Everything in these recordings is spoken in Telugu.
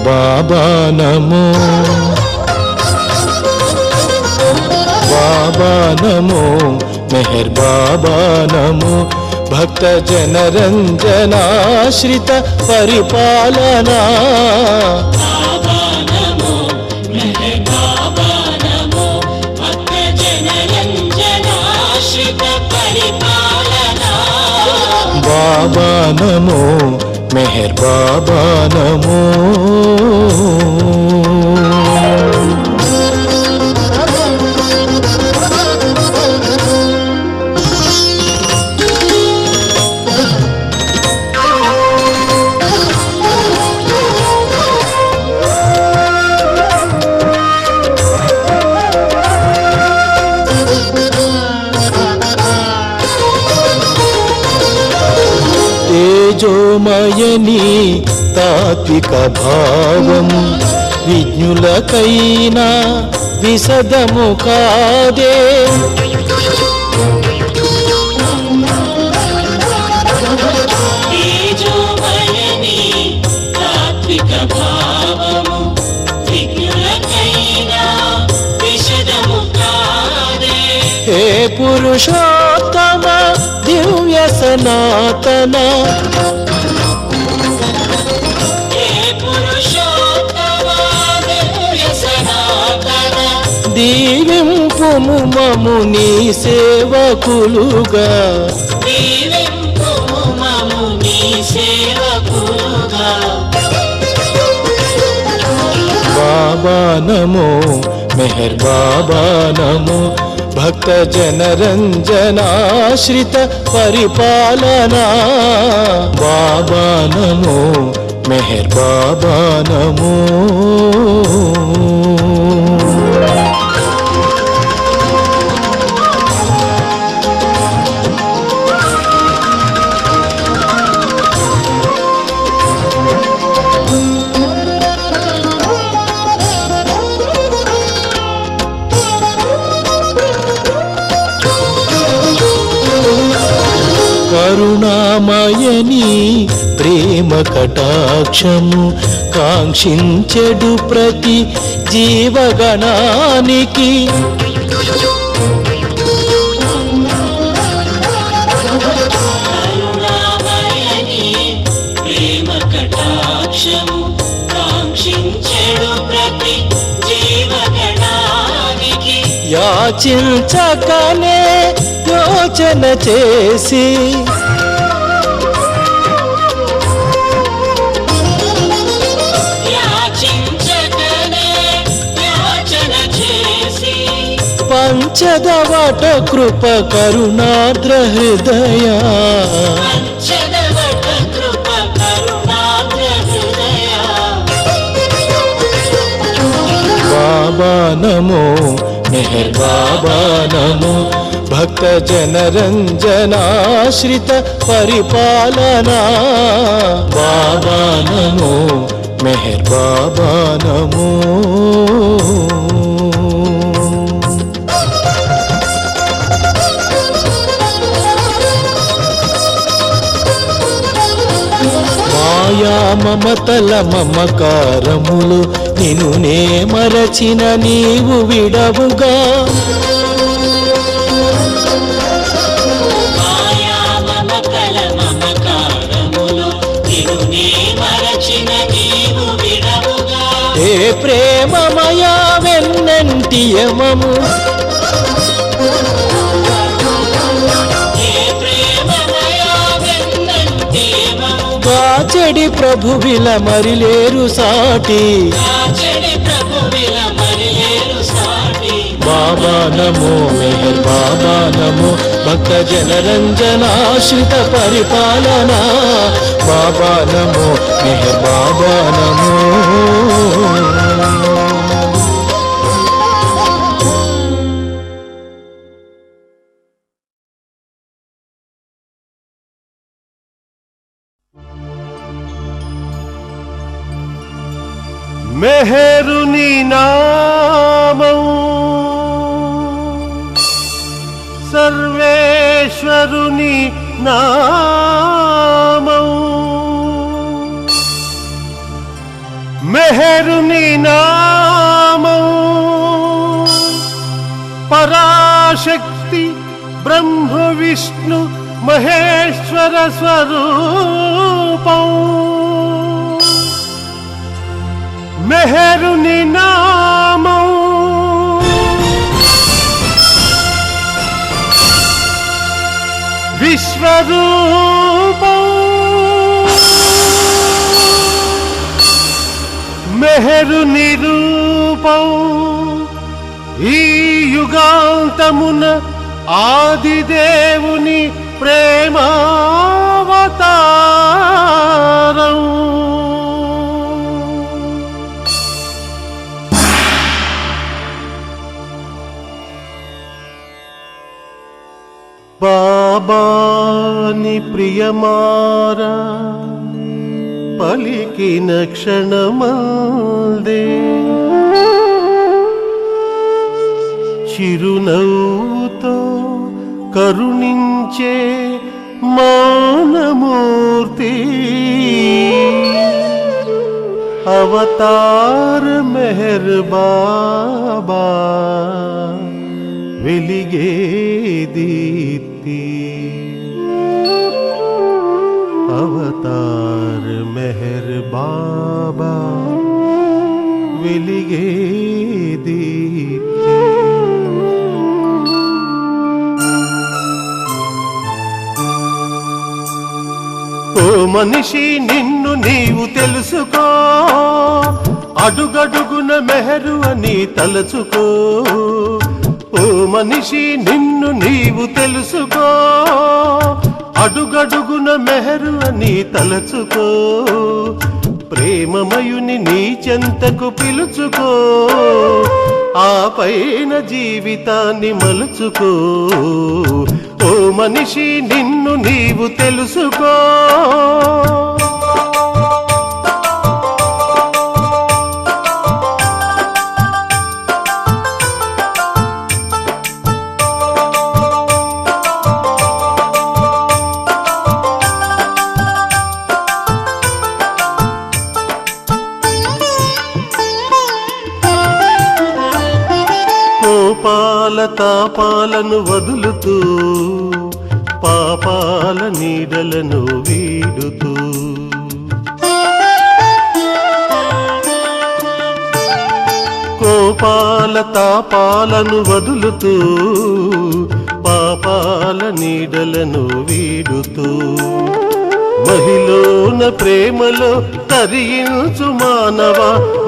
బాబా నమో బాబా నమో మెహర్ బాబా నమో భక్త జనరంజనాశ్రిత పరిపాలనా బాబా నమో మెహర్ బాబా నమో భక్త జనరంజనాశ్రిత పరిపాలనా బాబా నమో మెహర్ బాబా నమో తేజోమయని తాత్విక భావం విజ్ఞులకైనా విశదము కాదే తేజోమయని తాత్విక భావము విజ్ఞులకైనా విశదము కాదే హే పురుషోత్తమ దివ్య సనాతన దీవింపుము మము నీ సేవకులుగా దీవింపుము మము నీ సేవకులుగా బాబా నమో మెహర్ బాబా నమో భక్త జనరంజనాశ్రిత పరిపాలనా బాబా నమో మెహర్ బాబా నమో కరుణామయని ప్రేమ కటాక్షము కాంక్షించెడు ప్రతి జీవగణానికి కరుణామయని ప్రేమ కటాక్షము కాంక్షించెడు ప్రతి జీవగణానికి యాచించకనే యోచన చేసి పంచదవట కృప కరుణాద్ర హృదయ బాబా నమో మెహర్ బాబా నమో భక్త జనరంజనాశ్రిత పరిపాలనా బాబా నమో మెహర్ బాబా నమో మాయా మమతల మమకారములు నిన్ను నే మరచిన నీవు విడవుగా మాయా మమతల మమకారములు నిన్ను నే మరచిన నీవు విడవుగా ఏ ప్రేమమయా వెన్నంటియమము చెడి ప్రభువిల మరిలేరు సాటి బాబా నమో మెహర్ బాబా నమో భక్త జనరంజనాశ్రిత పరిపాలనా బాబా నమో మెహర్ బాబా నమో మెహరుని నామం సర్వేశ్వరుని నామం మెహరుని నామం పరాశక్తి బ్రహ్మ విష్ణు మహేశ్వర స్వరూపం మెహరుని నామం విశ్వరూపం మెహరుని రూపం ఈ యుగాంతమున ఆదిదేవుని ప్రేమావతారం బాబాని ప్రియమారా పలికిన క్షణమందే చిరునవ్వుతో కరుణించే మౌనమూర్తి అవతార్ మెహర్ బాబా వెలిగే దీప్తి అవతార్ మెహర్ బాబా వెలిగే దీప్తి ఓ మనిషి నిన్ను నీవు తెలుసుకో అడుగడుగున మెహరు అని తలచుకో ఓ మనిషి నిన్ను నీవు తెలుసుకో అడుగడుగున మెహరు అని తలచుకో ప్రేమమయుని నీ చెంతకు పిలుచుకో ఆ పైన జీవితాన్ని మలుచుకో ఓ మనిషి నిన్ను నీవు తెలుసుకో కోపాల తాపాలను వదులుతూ పాపాల నీడలను వీడుతూ కోపాల తాపాలను వదులుతూ పాపాల నీడలను వీడుతూ మహిళన ప్రేమలో తరించు మానవ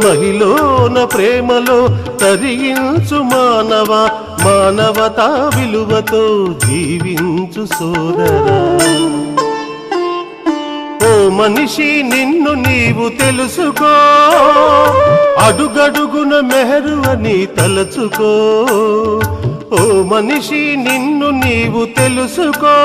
మహిళన ప్రేమలో తరించు మానవ మానవతా విలువతో జీవించు సోదరా ఓ మనిషి నిన్ను నీవు తెలుసుకో అడుగడుగున మెహరు అని తలచుకో ఓ మనిషి నిన్ను నీవు తెలుసుకో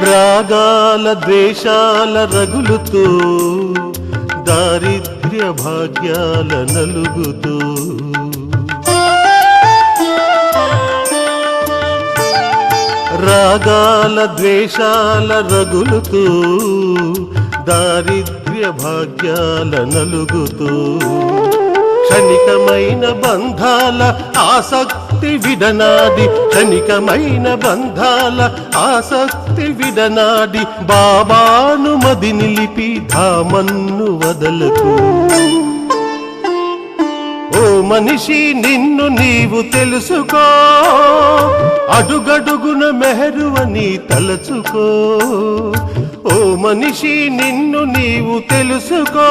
రాగాల ద్వేషాల రగులుతూ దారిద్ర్య భాగ్యాల నలుగుతూ రాగాల ద్వేషాల రగులుతూ దారిద్ర్య భాగ్యాల నలుగుతూ క్షణికమైన బంధాల ఆసక్తి విడనాడి క్షణికమైన బంధాల ఆసక్తి విడనాడి బాబాను మది నిలిపి ధామన్ను వదలకు ఓ మనిషి నిన్ను నీవు తెలుసుకో అడుగడుగున మెహరు అని తలచుకో ఓ మనిషి నిన్ను నీవు తెలుసుకో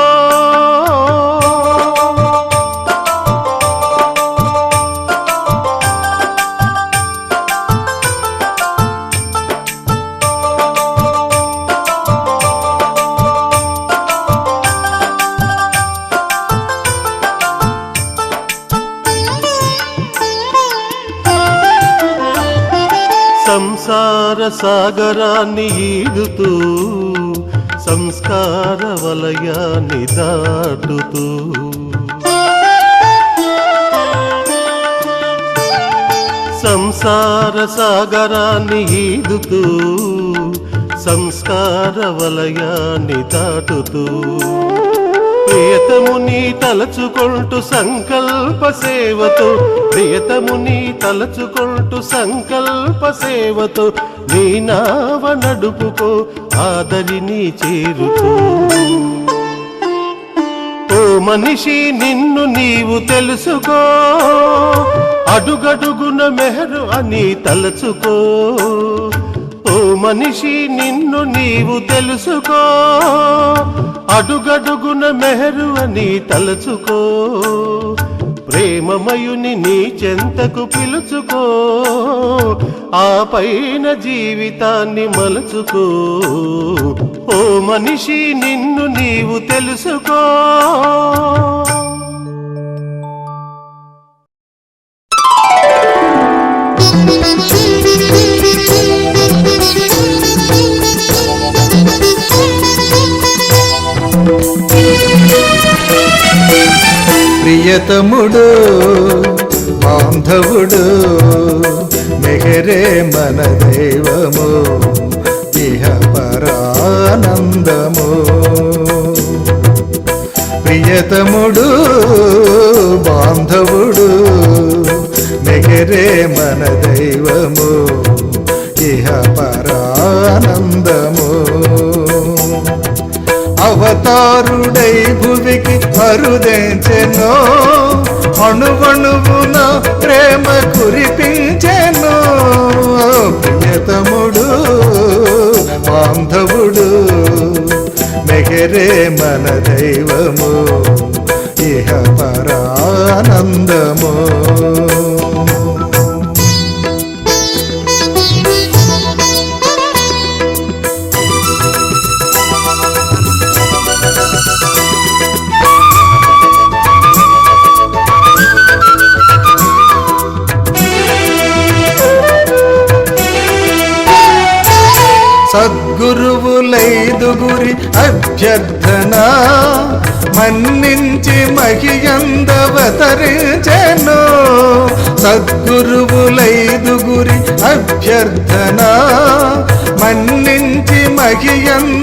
సంసార సాగరాన్ని ఈదుతూ సంస్కార వలయాన్ని దాటుతూ సంసార సాగరాన్ని ఈదుతూ సంస్కార వలయాన్ని దాటుతూ ప్రియతముని తలచుకొంటూ సంకల్ప సేవతో ప్రియతముని తలచుకొంటూ సంకల్ప సేవతో నీ నావ నడుపుకో ఆదరిని చేరుకో ఓ మనిషి నిన్ను నీవు తెలుసుకో అడుగడుగున మెహరు అని తలచుకో ఓ మనిషి నిన్ను నీవు తెలుసుకో అడుగడుగున మెహరు అని తలచుకో ప్రేమమయుని నీ చెంతకు పిలుచుకో ఆ పైన జీవితాన్ని మలుచుకో ఓ మనిషి నిన్ను నీవు తెలుసుకో ప్రియతముడు బాంధవుడు మెహరే మన దైవము ఇహ పరానందము ప్రియతముడు బాంధవుడు మెహరే మన దైవము ఇహ పరానందము అవతారుడై భువికి అరుదించెను అణువణువున ప్రేమ కురిపించెను ప్రియతముడు బాంధవుడు మెహరే మన దైవము ఇహ పరానందము సద్గురువులైదుగురి అభ్యర్థన మన్నించి మహియందవతరించెను సద్గురువులైదుగురి అభ్యర్థన మన్నించి మహియందవతరించెను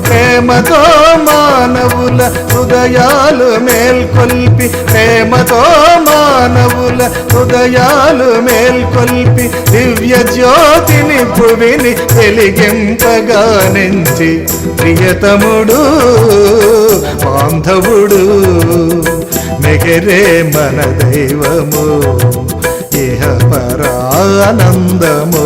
ప్రేమతో మానవుల హృదయాలు మేల్కొల్పి ప్రేమతో మానవుల హృదయాలు మేల్కొల్పి దివ్య జ్యోతిని భువిని వెలిగింపగా నుంచి ప్రియతముడు బాంధవుడు మెహరే మన దైవము ఇహ పరానందము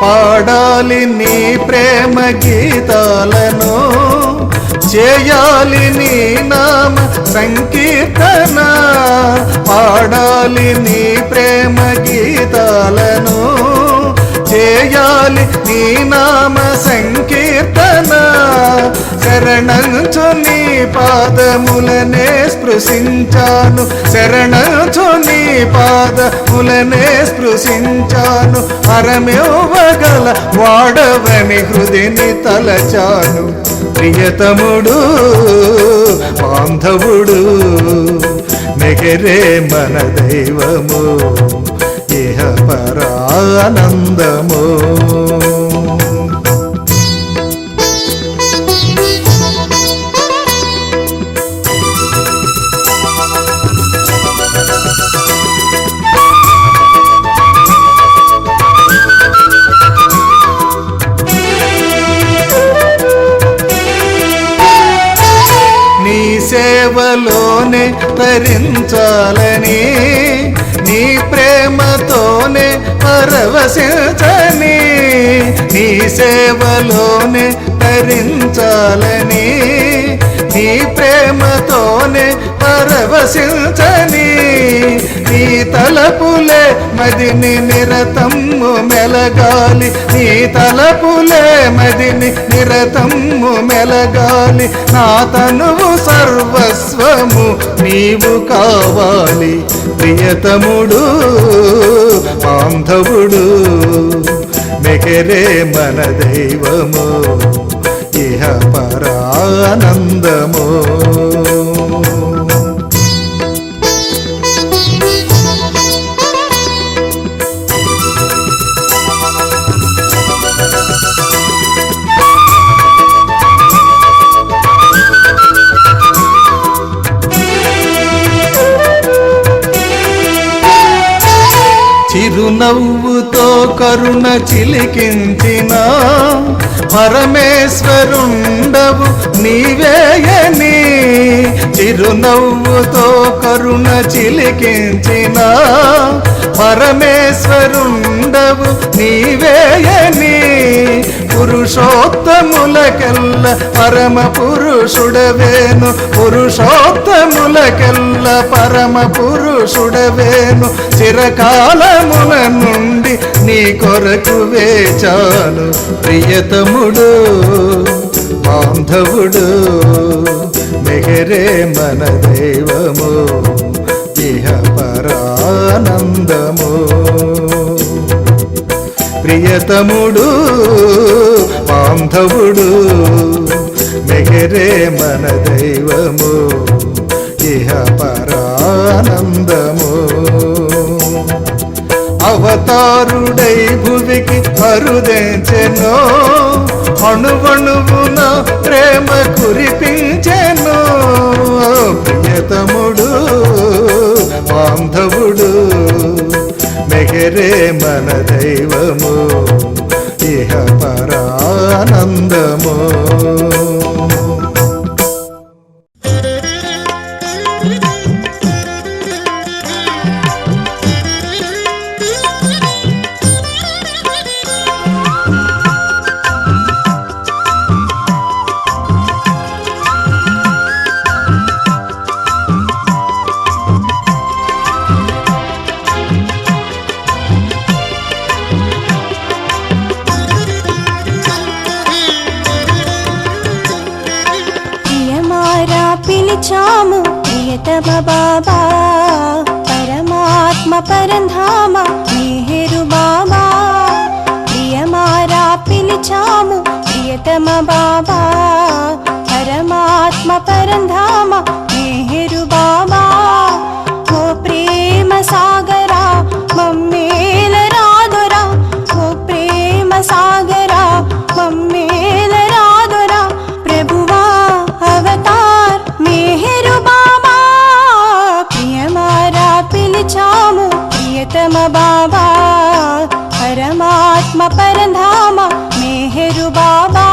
పాడాలి నీ ప్రేమ గీతాలను చేయాలి నీ నామ సంకీర్తన పాడాలి నీ ప్రేమ గీతాలను చేయాలి నీ నామ సంకీర్తన శరణంచు నీ పాదములనే స్పృశించాను శరణంచు నీ పాదములనే స్పృశించాను హరమివ్వగల వాడవని హృదిని తలచాను ప్రియతముడు బాంధవుడు మెహరే మన దైవము ఇహ పరానందము సేవలోనే తరించాలని నీ ప్రేమతోనే పరవశించని నీ సేవలోనే తరించాలని నీ ప్రేమతో నీలోనే పరవశించని నీ తలపులే మదిని నిరతము మెలగాలి నీ తలపులే మదిని నిరతము మెలగాలి నా తనువు సర్వస్వము నీవు కావాలి ప్రియతముడు బాంధవుడు మెగరే మన దైవము ఇహ పరానందము చిరునవ్వుతో కరుణ చిలికించిన పరమేశ్వరుండవు నీవేయని చిరునవ్వుతో కరుణ చిలికించిన పరమేశ్వరుండవు నీవేయని పురుషోత్తములకెల్ల పరమ పురుషుడవేను పురుషోత్తములకెల్ల పరమ పురుషుడవేను చిరకాలముల నుండి నీ కొరకు వేచాను ప్రియతముడు బాంధవుడు మెగరే మన దైవము ఇహ పరానందము ప్రియతముడు బాంధవుడు మెగరే మన దైవము ఇహ పరానందము అవతారుడై భువికి అరుదెంచెను అణువణువున ప్రేమ కురిపించెను ప్రియతముడు బాంధవుడు మెగరే మన దైవము ఇహ పరానందము పిలిచాము ప్రియతమ బాబా పరమాత్మ పరంధామ మెహరు బాబా ప్రియమారా పిలిచాము ప్రియతమ బాబా పరమాత్మ పరంధామ మెహరు బాబా ఓ ప్రేమ సాగరా మమ్మేల రాదురా ఓ ప్రేమ సాగరా మమ్మేల రాదురా ప్రభువా అవతార్ మెహరు బాబా ప్రియమారా పిలిచాము ప్రియతమ బాబా పరమాత్మ పరంధామ మెహరు బాబా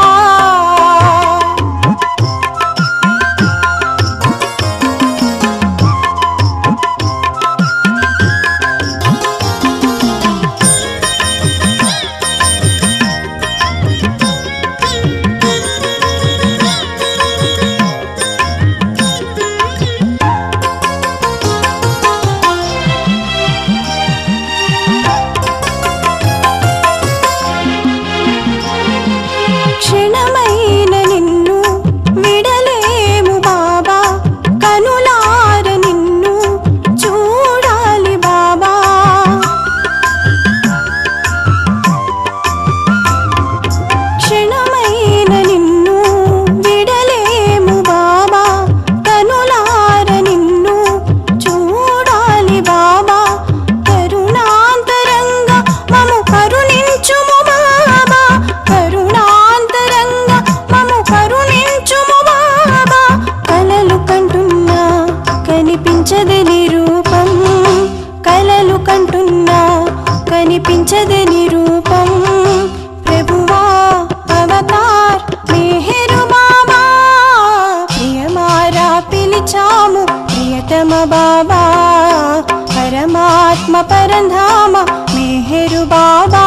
కనిపించదని రూపం ప్రభువా అవతార్ మెహరు బాబా ప్రియమారా పిలిచాము ప్రియతమ బాబా పరమాత్మ పరంధామ మెహరు బాబా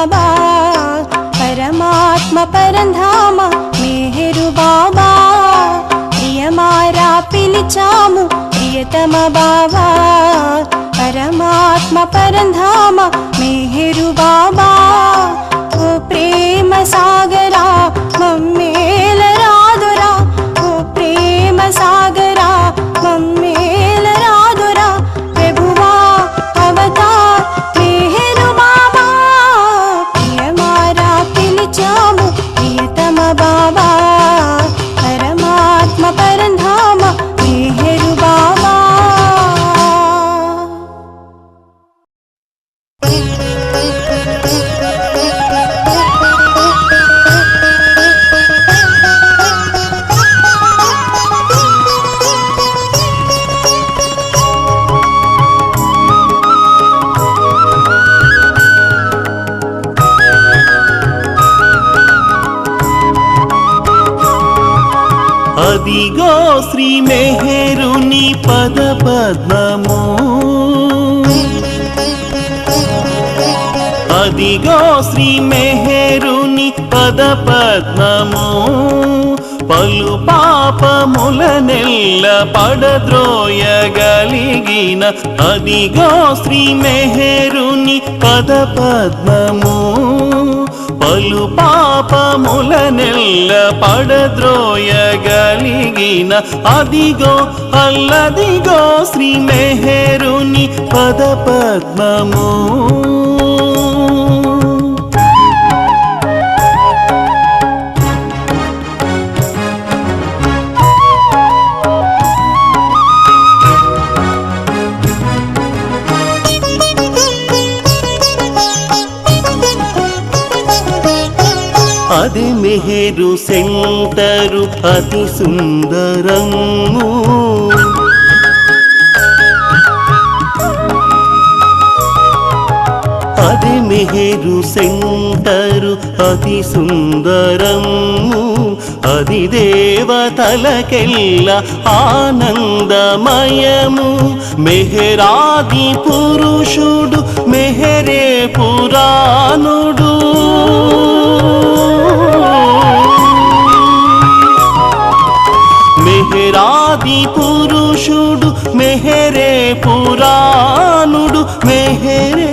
బాబా పరమాత్మ పరంధామ మేహరు బాబా ప్రియమారా పిలిచాము ప్రియతమ బాబా పరమాత్మ పరంధామ మేహరు బాబా ఓ ప్రేమ సాగరా మమ్మేల రాదురా ఓ ప్రేమ సాగరా మమ్మేల రాదురా ప్రభువా అవతార్ మేహరు బాబా ప్రియమారా పిలిచాము ప్రియతమ బాబా పరమాత్మ పరంధామ మేహరు బాబా అదిగో శ్రీ మెహరుని పద పద్మము అదిగో శ్రీ మెహరుని పద పద్మము పలు పాపముల నెల్ల పడద్రోయగలిగిన అదిగో శ్రీ మెహరుని పద పద్మము పలు పాపముల నెల్ల పడద్రోయగలిగిన అదిగో అల్లదిగో శ్రీ మెహరుని పద పద్మము అది మెహరు సెంటరు అతి సుందరము అది మెహరు సెంటరు అతి సుందరము అది దేవతలకెల్ల ఆనందమయము మెహరాది పురుషుడు మెహరే పురాణుడు మెహరాది పురుషుడు మెహరే పురాణుడు మెహరే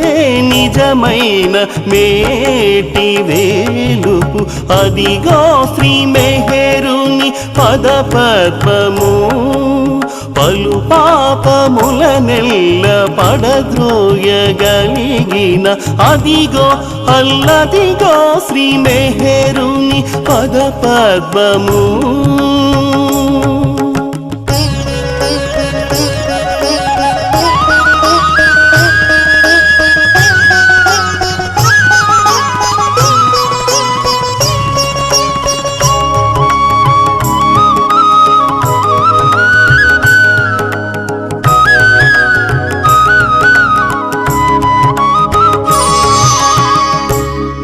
నిజమైన మేటి వేలుపు అదిగో శ్రీ మెహరుని పద పద్మము పలు పాపముల నెల్ల పడద్రోయగలిగిన అదిగో అల్లదిగో శ్రీ మెహరుని పద పద్మము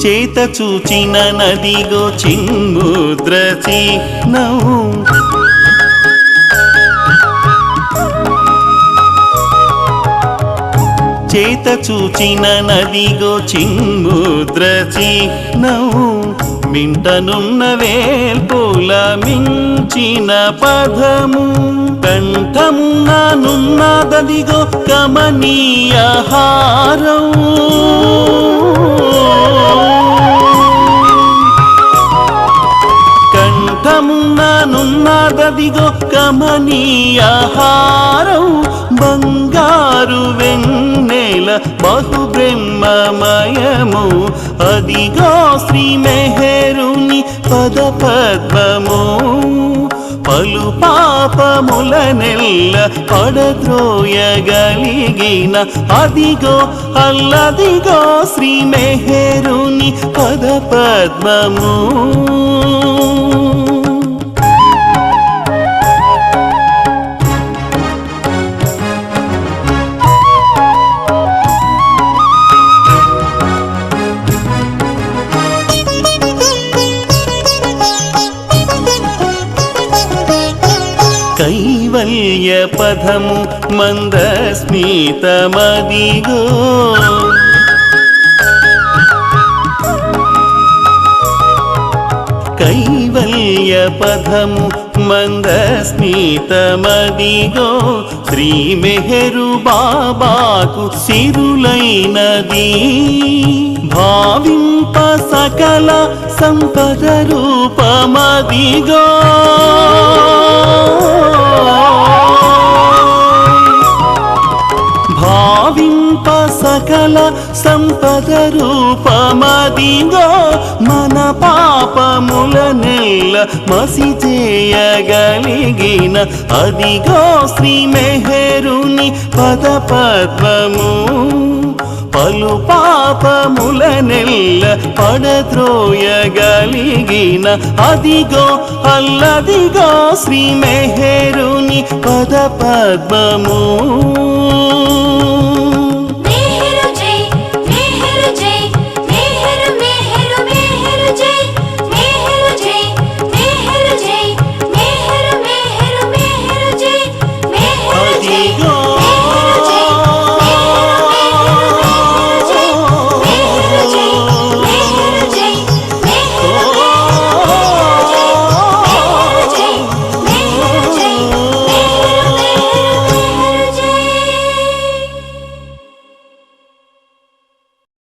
చేత చూచిన నదిగో చిన్ముద్ర చిహ్నం చేత చూచిన నదిగో చిన్ముద్ర చిహ్నం మింటనున్న వేల్పుల మించిన పదము కంఠమున్ననున్నదదిగో కమనీయ హారం కంఠమున్ననున్నదదిగో కమనీయ హారం బంగారు వెన్నెల బహు బ్రహ్మమయము అదిగో శ్రీ మెహరుని పద పద్మము పలు పాపముల నెల్ల పడద్రోయగలిగిన అదిగో అల్లదిగో శ్రీ మెహరుని పద పద్మము కైవల్య పదము మందస్మితమదిగో కైవల్య పదము మందస్మితమదిగో శ్రీ మెహరు బాబాకు సిరులైనది భావింప సకల సంపద రూపమదిగో భావింప సకల సంపద రూపమదిగో మన పాపముల నెల్ల మసి చేయగలిగిన అదిగో శ్రీ మెహరుని పద పద్మము పలు పాపముల నెల్ల పడద్రోయగలిగిన అదిగో అల్లదిగో శ్రీ మెహరుని పద పద్మము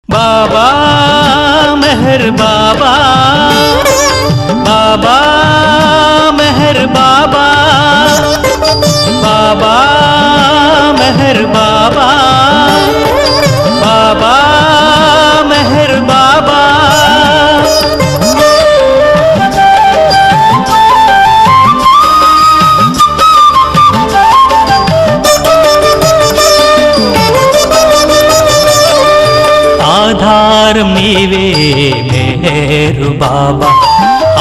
बाबा मेहर बाबा बाबा मेहर बाबा बाबा मेहर बाबा बाबा मेहर बाबा ఆధారం నీవే మెహరు బాబా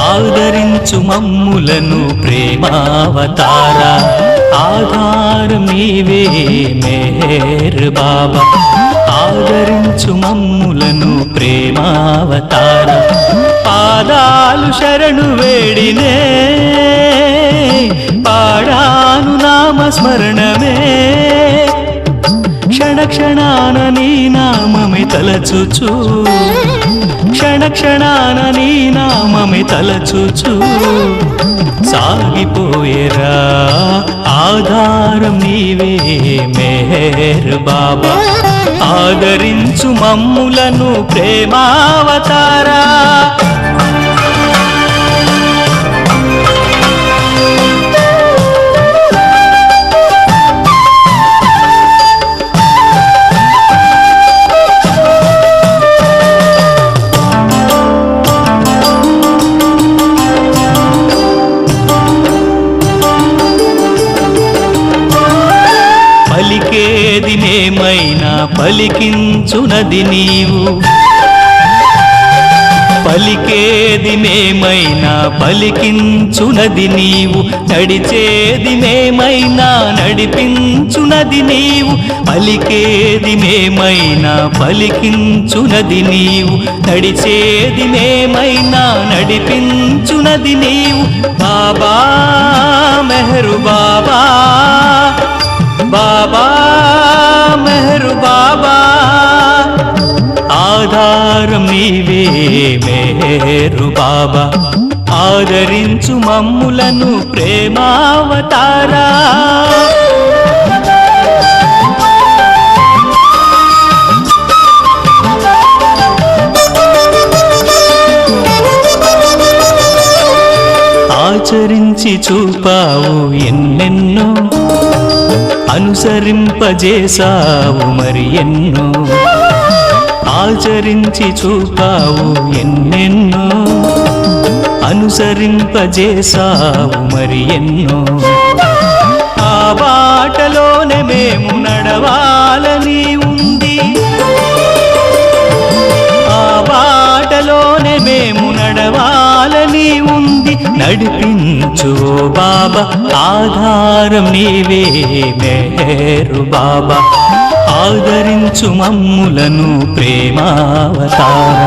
ఆదరించు మమ్ములను ప్రేమావతార ఆధారం నీవే మెహరు బాబా ఆదరించు మమ్ములను ప్రేమావతార పాదాలు శరణు వేడినే పాడాను నామస్మరణమే క్షణ క్షణాన నీ నామమే తలచుచు క్షణ క్షణాన నీ నామమే తలచుచు సాగిపోయేరా ఆధారం నీవే మెహర్ బాబా ఆదరించు మమ్ములను ప్రేమావతారా పలికేదినేమైనా పలికించునది నీవు పలికేదినేమైనా పలికించునది నీవు నడిచేదినేమైనా నడిపించునది నీవు పలికేదినేమైనా పలికించునది నీవు నడిచేదినేమైనా నడిపించునది నీవు బాబా మెహరు బాబా బాబా మెహరు బాబా ఆధారం నీవే మెహరు బాబా ఆదరించు మమ్ములను ప్రేమావతారా ఆచరించి చూపావు ఎన్నెన్నో అనుసరింపజేసావు మరి ఎన్నో ఆచరించి చూపావు ఎన్నెన్నో అనుసరింపజేసావు మరి ఎన్నో ఆ బాటలోనే మేము నడవాలని ఉంది ఆ బాటలోనే మేము నడవాలని ఉంది నడిపించు బాబా ఆధారం నీవే మెహరు బాబా ఆదరించు మమ్ములను ప్రేమావతార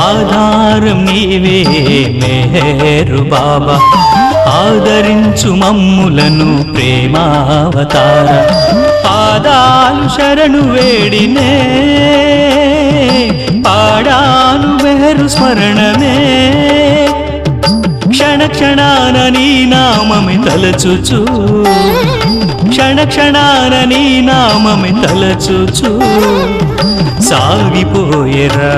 ఆధారం నీవే మెహరు బాబా ఆదరించు మమ్ములను ప్రేమావతార పాదాలు శరణు వేడినే పాడాను మెహరు స్మరణమే క్షణాన నీ నామమే తలచుచు క్షణ క్షణాన నీ నామమే తలచుచు సాగిపోయేరా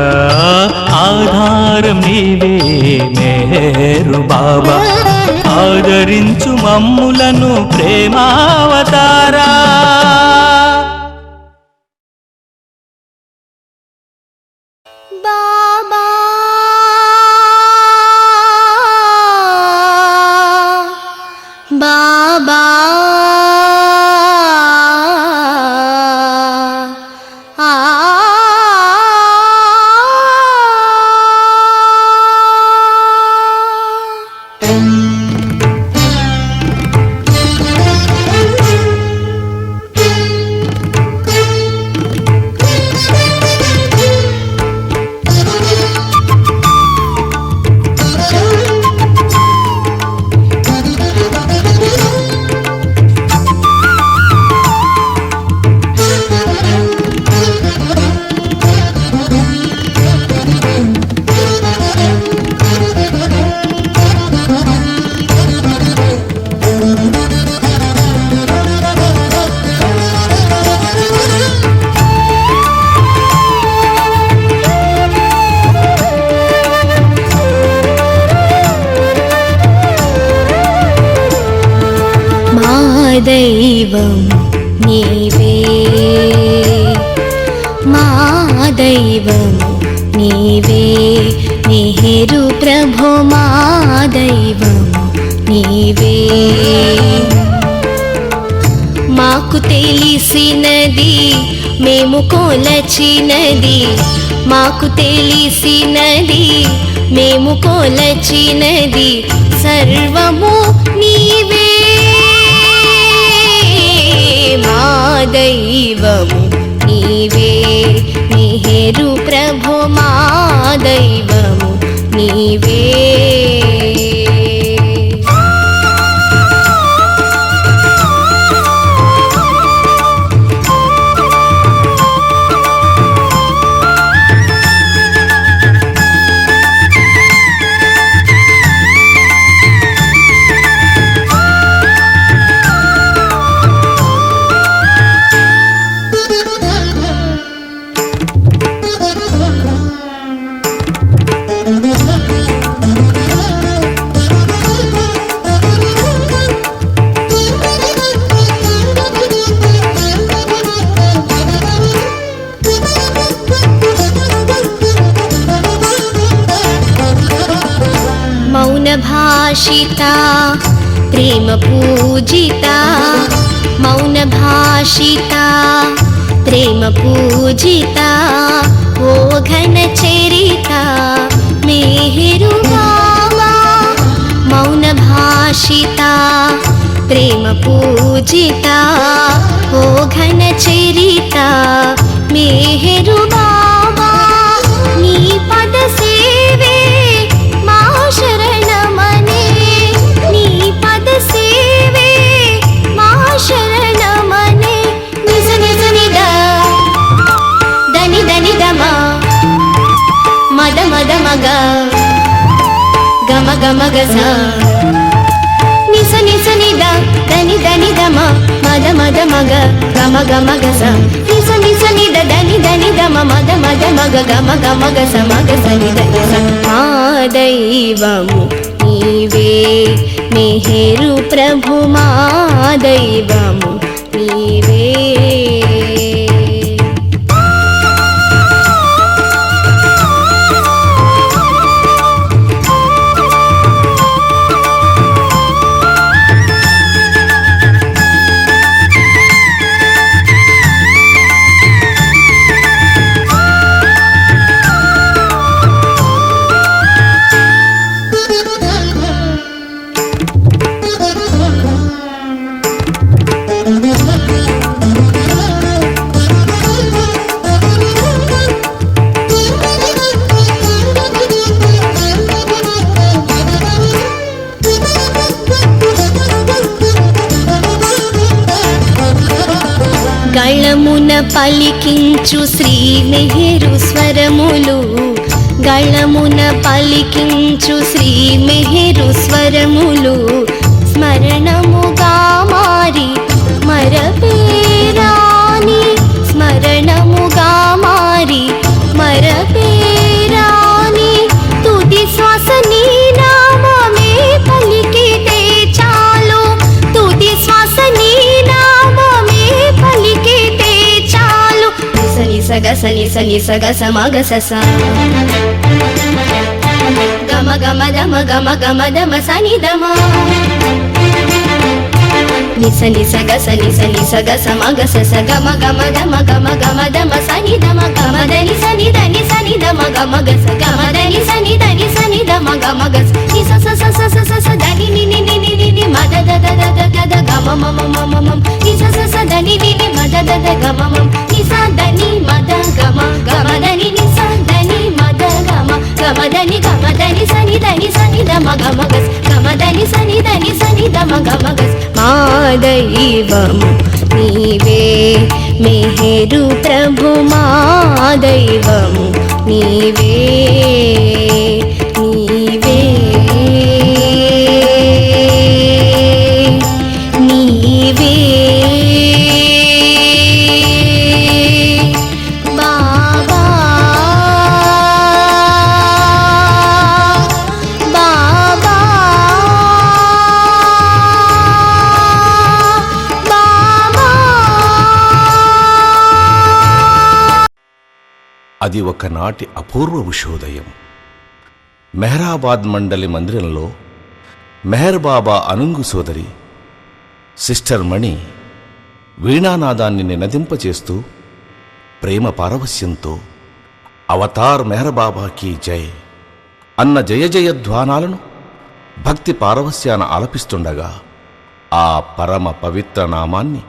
ఆధారం నీవే మెహరు బాబా ఆదరించు మమ్ములను ప్రేమావతారా బాబా బాబా దైవం నీవే మా దైవం నీవే మెహరు ప్రభు మా దైవం నీవే మాకు తెలిసినది మేము కొలచినది మాకు తెలిసినది మేము కొలచినది సర్వము నీవే మా దైవము నీవే మెహరు ప్రభు మా దైవము నీవే भाषिता प्रेम पूजिता मौन भाषिता प्रेम पूजिता ओ घन चरिता मेहरु बाबा मौन भाषिता प्रेम पूजिता ओ घन चरिता मेहरु बाबा नी पद सेवे मा शरणमने नी पद सेवे मा शरणमने निज निज निद దని దని దమ మద మద మగ గమ గమ గస నిస నిస నిద దని దని దమ మద మద మగ గమ గమ గస నిస నిస నిద దని దని దమ మద మద మగ గమ గమ గస మగ స నిద గస మా దైవము నీవే మెహరు ప్రభు మా దైవము నీవే గళమున పలికించు శ్రీ మెహరు స్వరములు గళమున పలికించు శ్రీ మెహరు స్వరములు స్మరణముగా మారి మరపేరాని, స్మరణముగా మారి మరపేరాని, తుది శ్వాస నీ నామమే పలికితే చాలు, తుది శ్వాస నీ నామమే పలికితే చాలు. సని సగ సని సని సగ సమగ సస గమ గమ దమ గమ గమ దమ సని దమ నిస నిస గ సని సని సగ సమగ సస గమ గమ దమ గమ గమ దమ సని దమ గమ దని సని దని సని దమ గమ గ స గమ దని సని దని సని దమ గమ గ స ని స స స స స స స దని ని ని ని ని ని ని మద the the the the the the గమ మ మ మ మ మ ని స స స దని ని ని మద ద ద గమ మ ని స దని మద గమ గమ దని ని స దని మద గమ గమ దని సని దమ గమ గ స గమ దని సని దమ గమ గ స మా దైవము నీవే మెహరు ప్రభు, మా దైవము నీవే నీవే నీవే బాబా బాబా అది ఒకనాటి అపూర్వ ఉషోదయం. మెహరాబాద్ మండలి మందిరంలో మెహర్ బాబా అనుంగు సోదరి సిస్టర్ మణి వీణానాదాన్ని నినదింపచేస్తూ ప్రేమ పారవస్యంతో అవతార్ మెహర్ బాబాకి జై అన్న జయ జయధ్వానాలను భక్తి పారవస్యాన ఆలపిస్తుండగా ఆ పరమ పవిత్ర నామాన్ని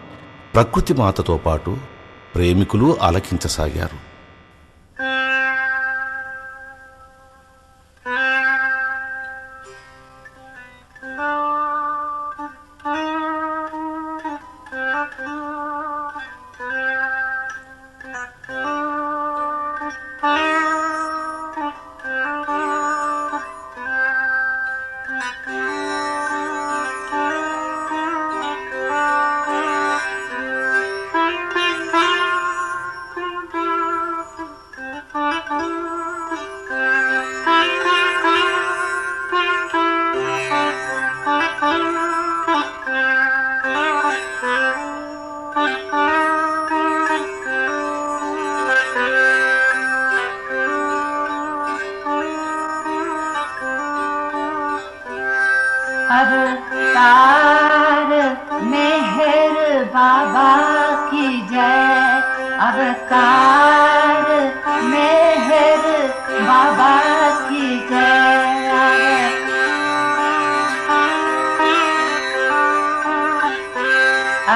ప్రకృతి మాతతో పాటు ప్రేమికులు ఆలకించసాగారు. अवतार मेहर बाबा की जय, अवतार मेहर बाबा की जय,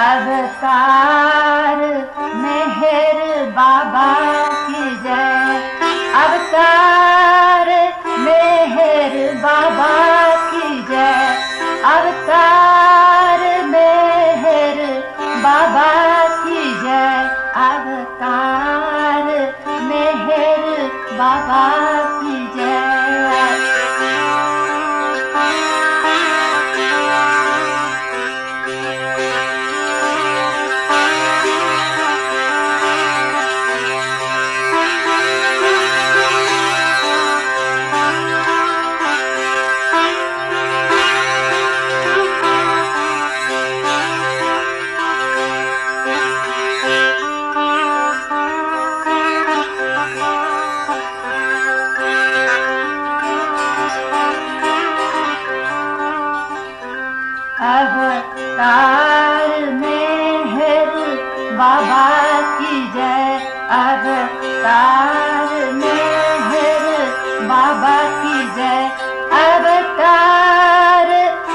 अवतार मेहर बाबा की जय, अवतार मेहर बाबा की जय, अवतार मेहर बाबा की जय, अवतार मेहर बाबा की जय। अवतार मेहर बाबा की जय, अवतार मेहर बाबा की जय, अवतार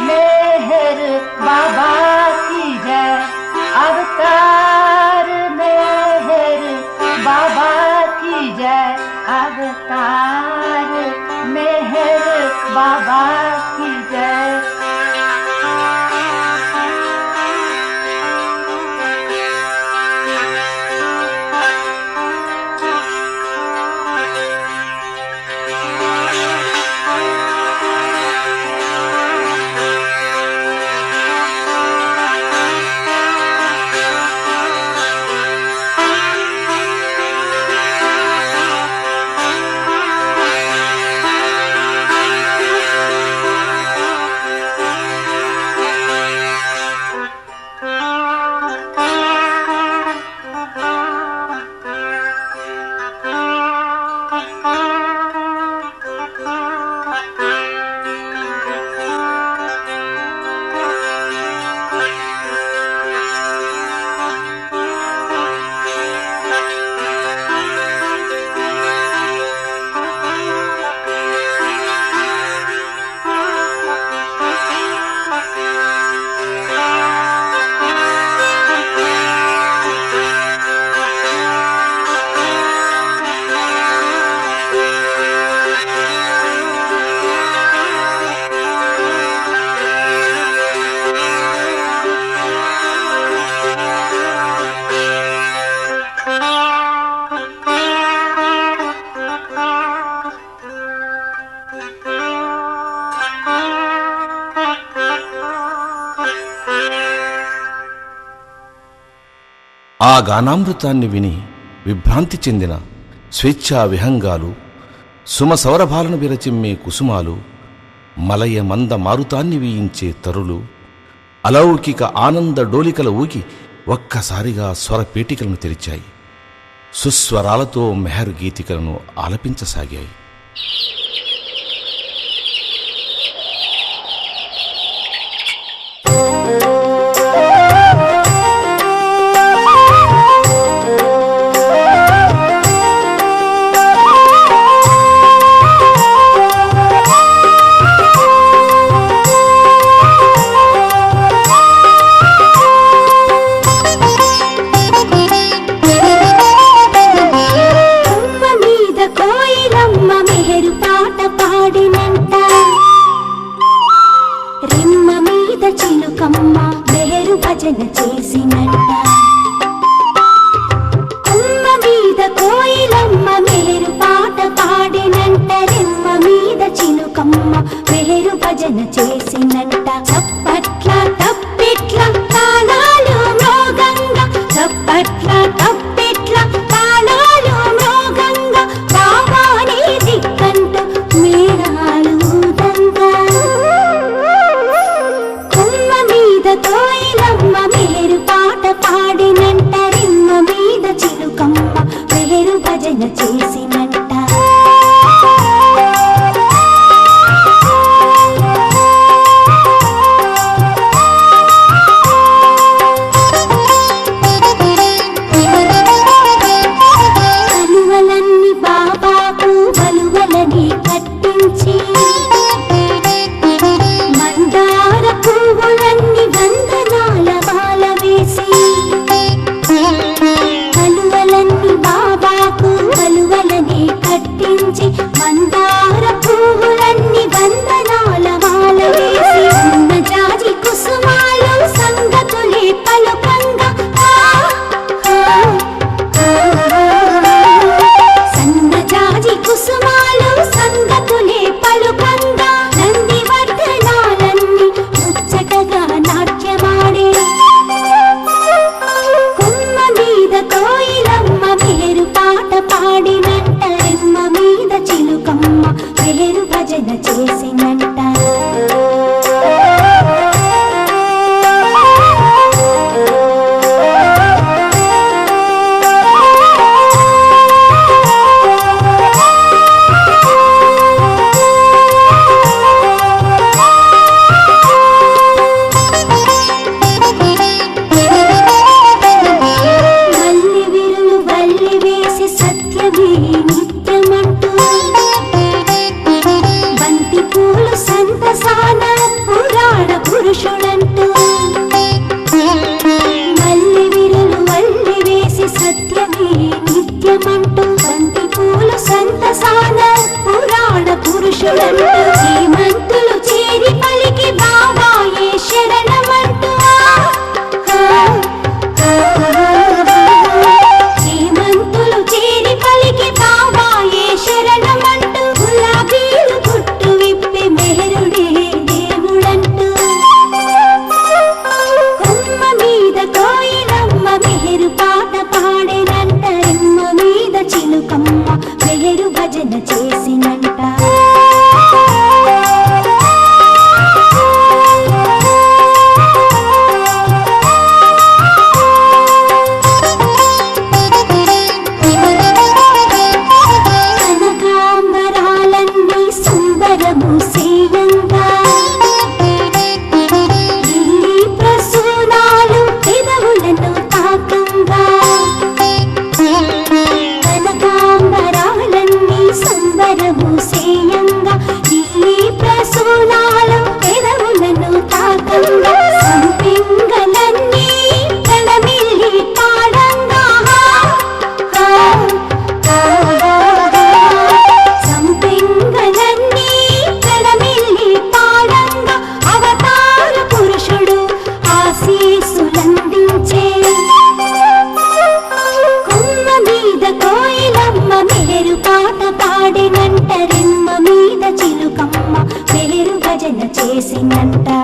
मेहर बाबा की जय, अवतार मेहर बाबा की जय, अवतार मेहर बाबा की जय। ఆ గానామృతాన్ని విని విభ్రాంతి చెందిన స్వేచ్ఛా విహంగాలు, సుమసౌరభాలను విరచిమ్మే కుసుమాలు, మలయ మంద మారుతాన్ని వీయించే తరులు, అలౌకిక ఆనంద డోలికల ఊకి ఒక్కసారిగా స్వరపేటికలను తెరిచాయి. సుస్వరాలతో మెహర్ గీతికలను ఆలపించసాగాయి.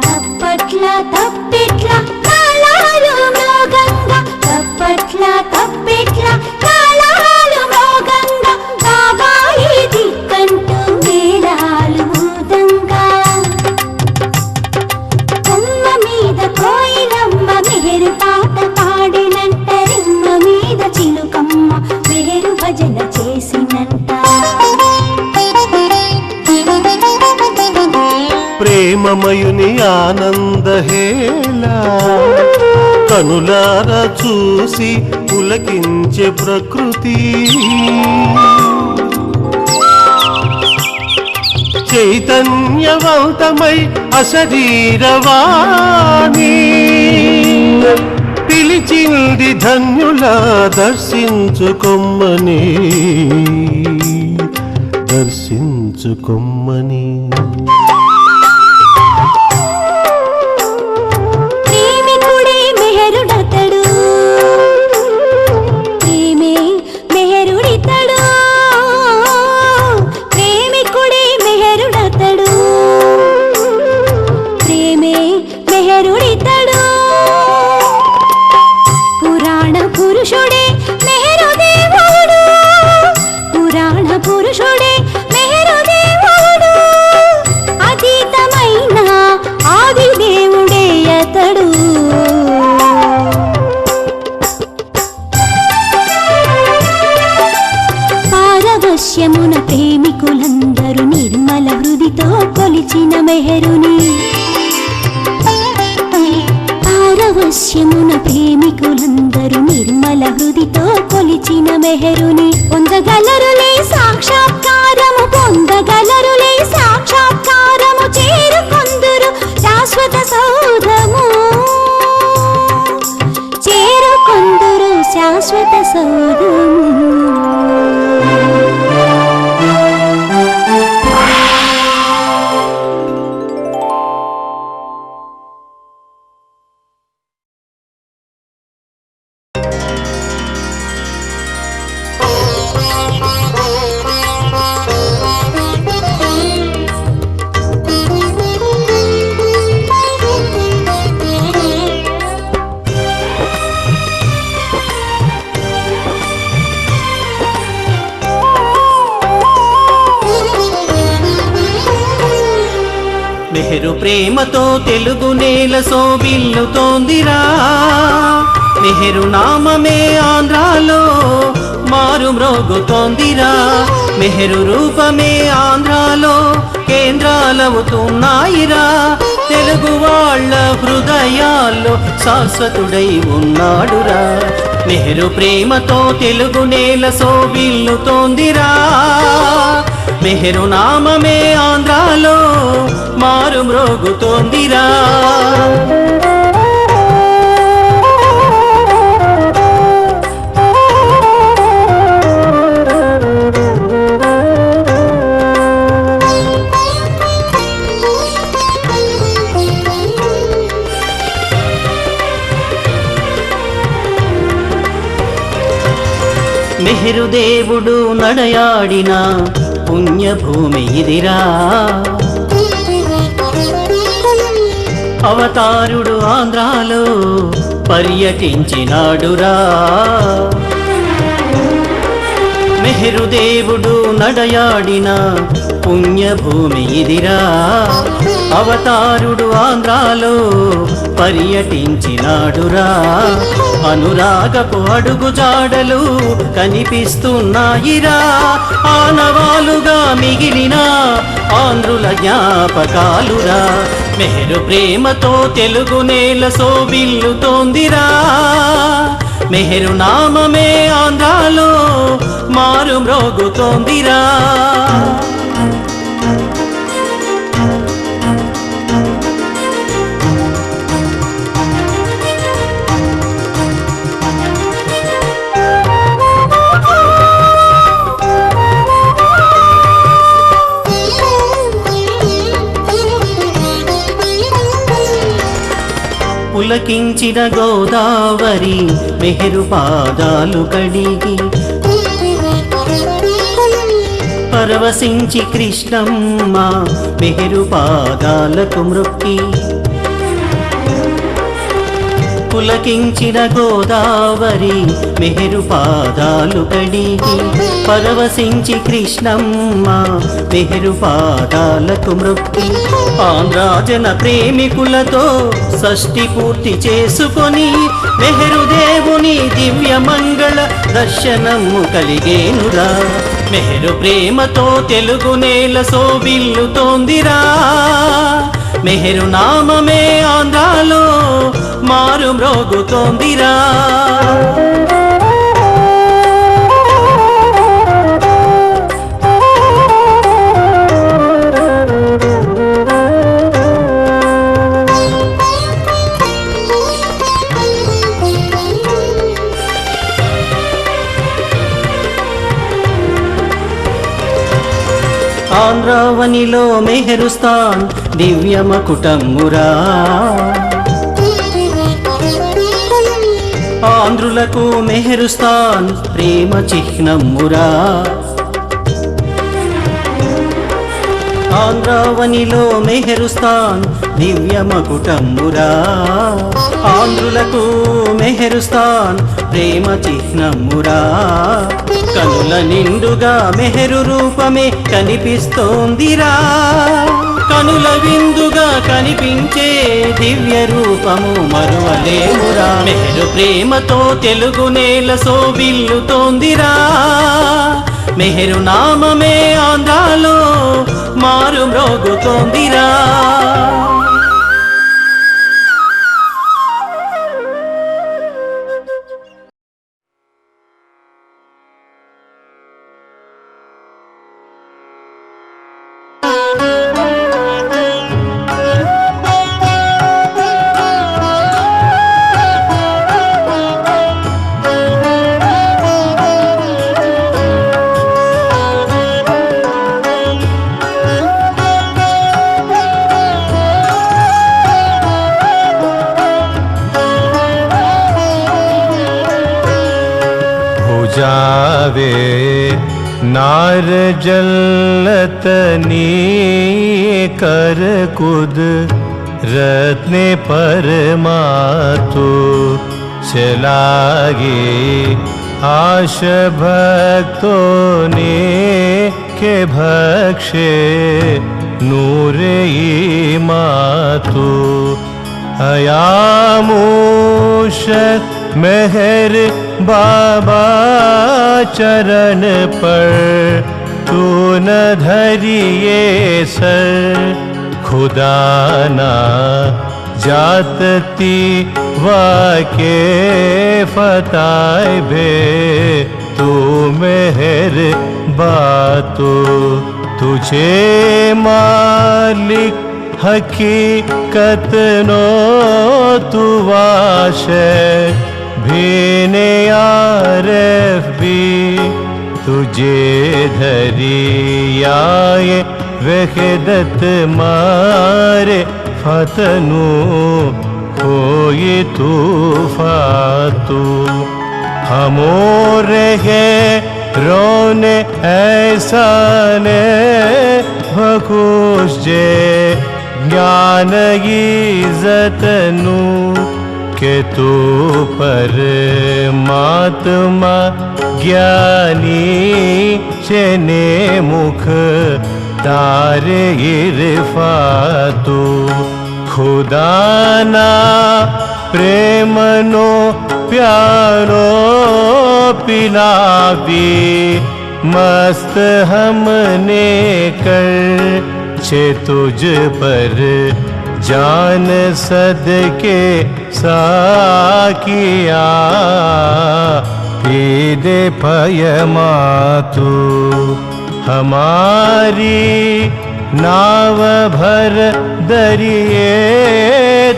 తప్పెట్ల తప్పెట్ల తాళాలు మోగంగా తప్పట్ల ప్రేమమయుని ఆనందహేలా కనులారా చూసి పులకించే ప్రకృతి చైతన్యవంతమై అశరీరవాణి పిలిచింది ధన్యులా దర్శించుకొమ్మని దర్శించుకొమ్మని ప్రేమికుడే మెహరుడతడు ప్రేమే మెహరుడితడు ప్రేమికుడే మెహరుడతడు ప్రేమే మెహరుడితడు పురాణ పురుషుడే మెహరుదేవుడు పురాణ పురుషుడే మెహరుదేవుడు అతీతమైన ఆది దేవుడే అతడు పారవశ్యమున ప్రేమికులందరూ నిర్మల హృదితో కొలిచిన మెహరుని పారవశ్యమున ప్రేమికులందరూ నిర్మల హృదితో కొలిచిన మెహరుని పొందగలరులే సాక్షాత్కారము పొందగలరులే సాక్షాత్కారము చేరుకొందురు శాశ్వత సౌధము చేరుకొందురు శాశ్వత సౌధము మెహరు ప్రేమతో తెలుగు నేల శోభిల్లుతోందిరా మెహరు నామమే ఆంధ్రాలో మారు మ్రోగుతోందిరా మెహరు రూపమే ఆంధ్రాలో కేంద్రాలవుతున్నాయిరా తెలుగు వాళ్ళ హృదయాల్లో శాశ్వతుడై ఉన్నాడురా మెహరు ప్రేమతో తెలుగు నేల శోభిల్లుతోందిరా మెహరు నామమే ఆంధ్రాలో మారు మ్రోగుతోందిరా మెహరు దేవుడు నడయాడిన పుణ్యభూమి ఇదిరా అవతారుడు ఆంధ్రాలో పర్యటించినాడురా మెహరు దేవుడు నడయాడిన పుణ్యభూమి ఇదిరా అవతారుడు ఆంధ్రాలో పర్యటించినాడురా అనురాగపు అడుగు జాడలు కనిపిస్తున్నాయిరా ఆనవాలుగా మిగిలిన ఆంధ్రుల జ్ఞాపకాలురా మెహరు ప్రేమతో తెలుగు నేల శోభిల్లుతోందిరా మెహరు నామమే ఆంధ్రాలో మారు మ్రోగుతోందిరా పులకించిన గోదావరి మెహరు పాదాలు కడిగి పరవశించి కృష్ణమ్మ మెహరు పాదాలకు మ్రొక్కి పులకించిన గోదావరి మెహరు పాదాలు కడిగి పరవశించి కృష్ణమ్మ మెహరు పాదాలకు మ్రొక్కి ఆంధ్రాజన ప్రేమికులతో షష్ఠి పూర్తి చేసుకొని మెహరు దేవుని దివ్య మంగళ దర్శనము కలిగేనురా మెహరు ప్రేమతో తెలుగు నేల శోభిల్లుతోందిరా మెహరు నామమే ఆంధ్రాలో మారు మ్రోగుతోందిరా. ఆంధ్రావనిలో మెహరుస్తాన్ దివ్యమకుటమ్మురా. ఆంధ్రులకు మెహరుస్తాన్ ప్రేమ చిహ్నమ్మురా. ఆంధ్రావనిలో మెహరుస్తాన్ దివ్యమకుటమ్మురా. ఆంధ్రులకు మెహరుస్తాన్ ప్రేమ చిహ్నమ్మురా. కనుల నిండుగా మెహరు రూపమే కనిపిస్తోందిరా. కనుల విందుగా కనిపించే దివ్య రూపము మరువలేమురా. మెహరు ప్రేమతో తెలుగు నేల శోభిల్లుతోందిరా. మెహరు నామమే ఆంధ్రాలో మారు మ్రోగుతోందిరా. जावे नार जल्लतनी कर कुद रत्ने परमातु चलागे आश भक्तों ने के भक्षे नूर मातु अयामूष मेहर बाबा चरण पर तू न धरिए सर खुदा ना जातती वाके फताए भे तू मेहर बातो तुझे मालिक हकीकत नो तू वाशे भीने आरफ भी तुझे धरियाए वहदत मारे फतनु कोई तूफातु हमोरे है रोने ऐसा ने भकुश जे ज्ञान इज़्ज़तनु के तू परमात्मा ज्ञानी चने मुख तारे इरफातु खुदाना प्रेमनो प्यारो पिलावी मस्त हमने कर छे तुझ पर जान सदके साकिया पीदे पयमातु हमारी नाव भर दरिए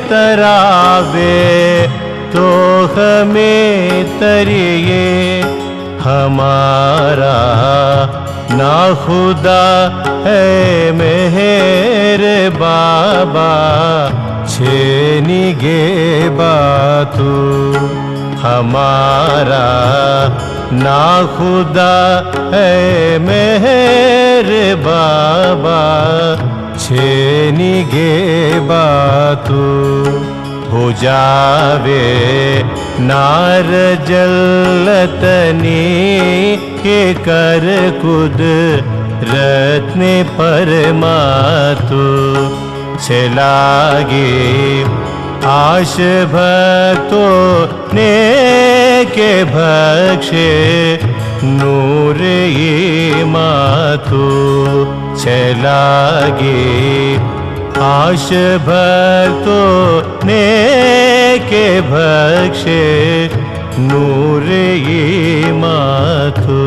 तरावे तो हमें तरिए हमारा ना खुदा है मेहर बाबा छेनी गे बातू हमारा ना खुदा है मेहर बाबा छेनी गे बातू हो जावे नार जल्लतनी के कर कुद रत्ने परमातु चलागे आश भक्तो ने के भक्षे नूर ये मातु चलागे आश भक्तो नेके भक्षे नूरे माथु